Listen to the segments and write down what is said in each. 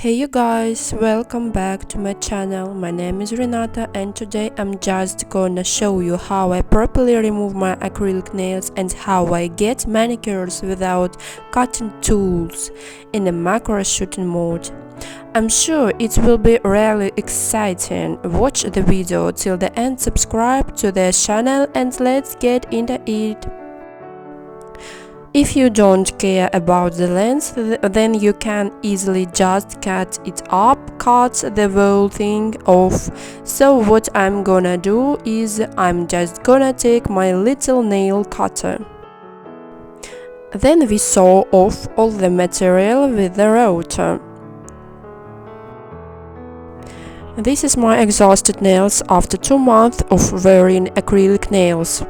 Hey you guys, welcome back to my channel. My name is Renata and today I'm just gonna show you how I properly remove my acrylic nails and how I get manicures without cutting tools in a macro shooting mode. I'm sure it will be really exciting. Watch the video till the end, subscribe to the channel and let's get into it. If you don't care about the length, then you can easily just cut it up, cut the whole thing off. So what I'm gonna do is I'm just gonna take my little nail cutter. Then we saw off all the material with the router. This is my exhausted nails after 2 months of wearing acrylic nails.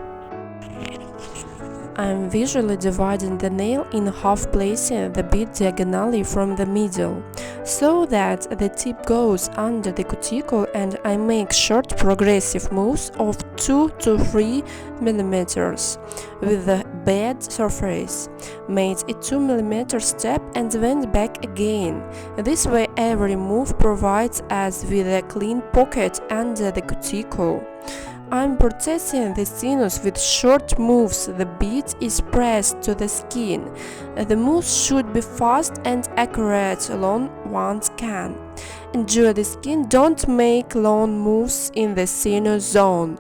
I'm visually dividing the nail in half, placing the bit diagonally from the middle, so that the tip goes under the cuticle, and I make short progressive moves of 2 to 3 mm with the bed surface. Made a 2 mm step and went back again. This way every move provides us with a clean pocket under the cuticle. I'm protecting the sinus with short moves. The bit is pressed to the skin. The moves should be fast and accurate, long ones can. Enjoy the skin, don't make long moves in the sinus zone.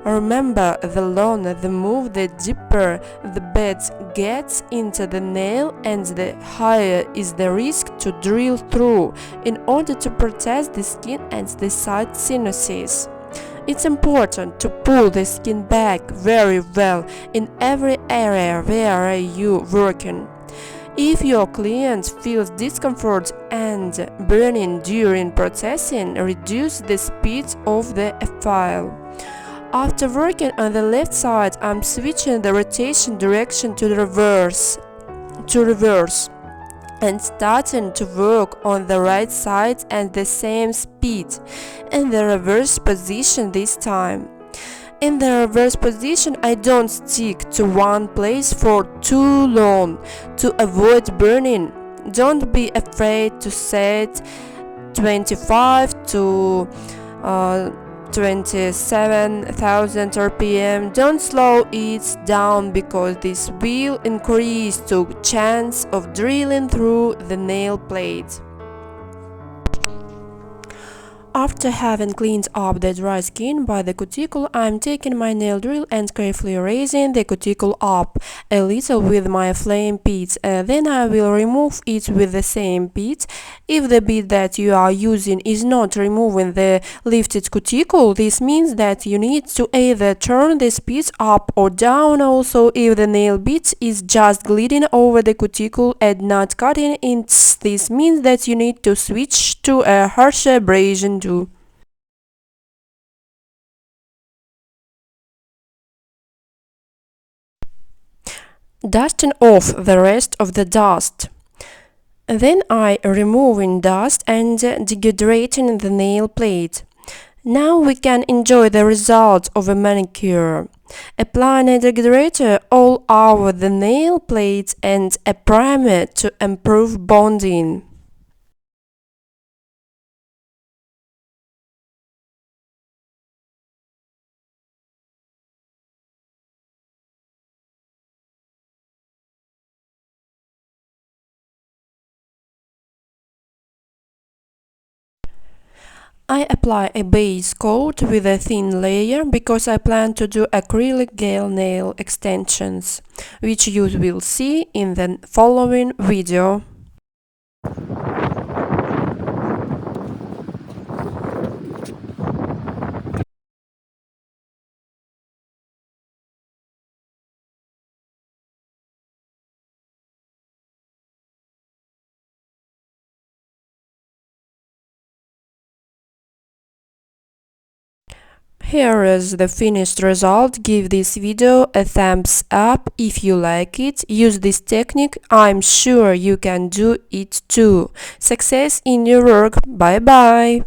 Remember, the longer the move, the deeper the bed gets into the nail and the higher is the risk to drill through in order to protect the skin and the side sinuses. It's important to pull the skin back very well in every area where you're working. If your client feels discomfort and burning during processing, reduce the speed of the Efile. After working on the left side, I'm switching the rotation direction to reverse and starting to work on the right side at the same speed, in the reverse position this time. In the reverse position, I don't stick to one place for too long to avoid burning. Don't be afraid to set 25 to 27,000 rpm. Don't slow it down because this will increase the chance of drilling through the nail plate. After having cleaned up the dry skin by the cuticle, I'm taking my nail drill and carefully raising the cuticle up a little with my flame bit. Then I will remove it with the same bit. If the bit that you are using is not removing the lifted cuticle, this means that you need to either turn this bit up or down. Also, if the nail bit is just gliding over the cuticle and not cutting it, this means that you need to switch to a harsher abrasion tool. Dusting off the rest of the dust. Then I removing dust and dehydrating the nail plate. Now we can enjoy the result of a manicure. Applying a dehydrator all over the nail plate and a primer to improve bonding. I apply a base coat with a thin layer because I plan to do acrylic gel nail extensions, which you will see in the following video. Here is the finished result. Give this video a thumbs up if you like it. Use this technique. I'm sure you can do it too. Success in your work. Bye bye.